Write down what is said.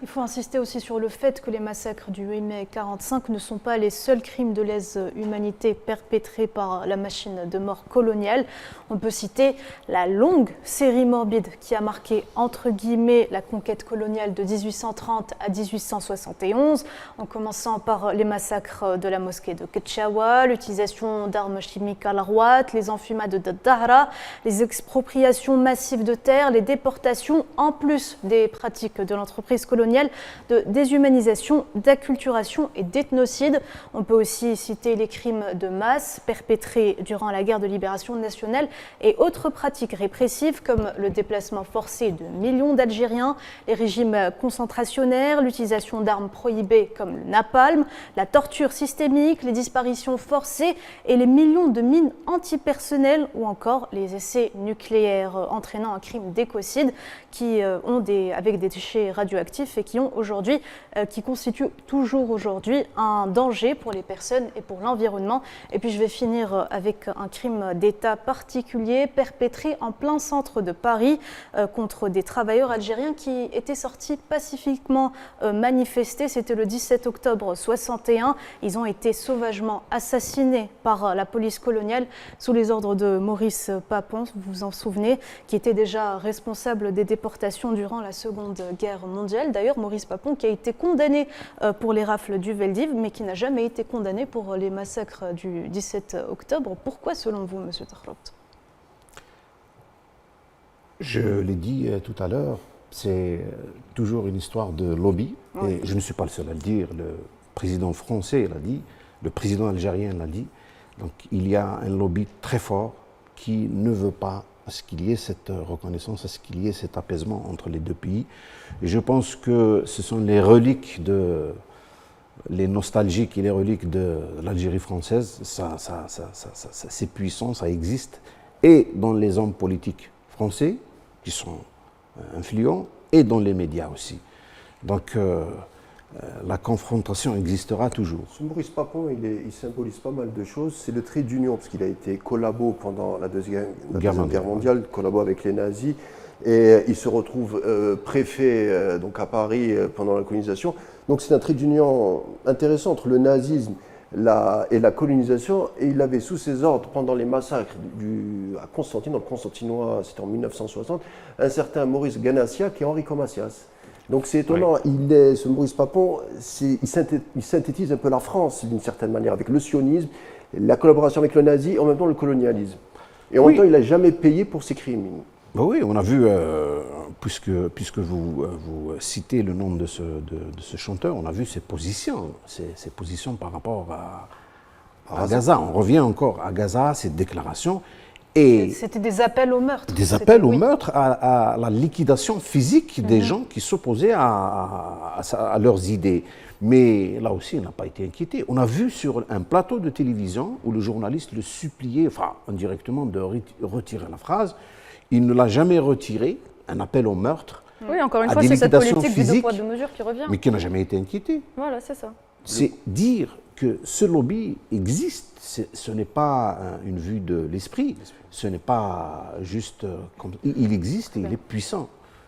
Il faut insister aussi sur le fait que les massacres du 8 mai 1945 ne sont pas les seuls crimes de lèse-humanité perpétrés par la machine de mort coloniale. On peut citer la longue série morbide qui a marqué entre guillemets la conquête coloniale de 1830 à 1871, en commençant par les massacres de la mosquée de Ketchawa, l'utilisation d'armes chimiques à l'Arwat, les enfumades de Dahra, les expropriations massives de terres, les déportations, en plus des pratiques de l'entreprise coloniale de déshumanisation, d'acculturation et d'ethnocide. On peut aussi citer les crimes de masse perpétrés durant la guerre de libération nationale et autres pratiques répressives comme le déplacement forcé de millions d'Algériens, les régimes concentrationnaires, l'utilisation d'armes prohibées comme le napalm, la torture systémique, les disparitions forcées et les millions de mines antipersonnelles ou encore les essais nucléaires entraînant un crime d'écocide avec des déchets radioactifs et qui constituent toujours aujourd'hui un danger pour les personnes et pour l'environnement. Et puis je vais finir avec un crime d'État particulier perpétré en plein centre de Paris contre des travailleurs algériens qui étaient sortis pacifiquement manifester. C'était le 17 octobre 61. Ils ont été sauvagement assassinés par la police coloniale sous les ordres de Maurice Papon, vous vous en souvenez, qui était déjà responsable des déportations durant la Seconde Guerre mondiale. D'ailleurs, Maurice Papon qui a été condamné pour les rafles du Veldiv, mais qui n'a jamais été condamné pour les massacres du 17 octobre. Pourquoi, selon vous, M. Tahrout? Je l'ai dit tout à l'heure, c'est toujours une histoire de lobby. Oui. Et je ne suis pas le seul à le dire. Le président français l'a dit, le président algérien l'a dit. Donc il y a un lobby très fort qui ne veut pas à ce qu'il y ait cette reconnaissance, à ce qu'il y ait cet apaisement entre les deux pays. Et je pense que ce sont les reliques les nostalgiques et les reliques de l'Algérie française. C'est puissant, ça existe. Et dans les hommes politiques français, qui sont influents, et dans les médias aussi. Donc la confrontation existera toujours. Maurice Papon, il symbolise pas mal de choses. C'est le trait d'union, parce qu'il a été collabo pendant la Deuxième Guerre mondiale, collabo avec les nazis, et il se retrouve préfet donc à Paris pendant la colonisation. Donc c'est un trait d'union intéressant entre le nazisme et la colonisation, et il avait sous ses ordres, pendant les massacres à Constantine, dans le Constantinois, c'était en 1960, un certain Maurice Ganassia qui est Henri Comacias. Donc c'est étonnant, oui. Ce Maurice Papon, il synthétise un peu la France d'une certaine manière, avec le sionisme, la collaboration avec le nazi, et en même temps le colonialisme. Et en même temps, il n'a jamais payé pour ses crimes. Oui, on a vu, puisque vous citez le nom de ce chanteur, on a vu ses positions par rapport à Gaza. On revient encore à Gaza, ses déclarations. C'était des appels au meurtre. Des appels au meurtre, à la liquidation physique des gens qui s'opposaient à leurs idées. Mais là aussi, il n'a pas été inquiété. On a vu sur un plateau de télévision où le journaliste le suppliait, enfin indirectement, de retirer la phrase. Il ne l'a jamais retiré, un appel au meurtre. Oui, encore une fois, c'est cette politique du deux poids, deux mesures qui revient. Mais qui n'a jamais été inquiété. Voilà, c'est ça. C'est dire que ce lobby existe. Ce n'est pas une vue de l'esprit, ce n'est pas juste comme... Il existe et il est puissant.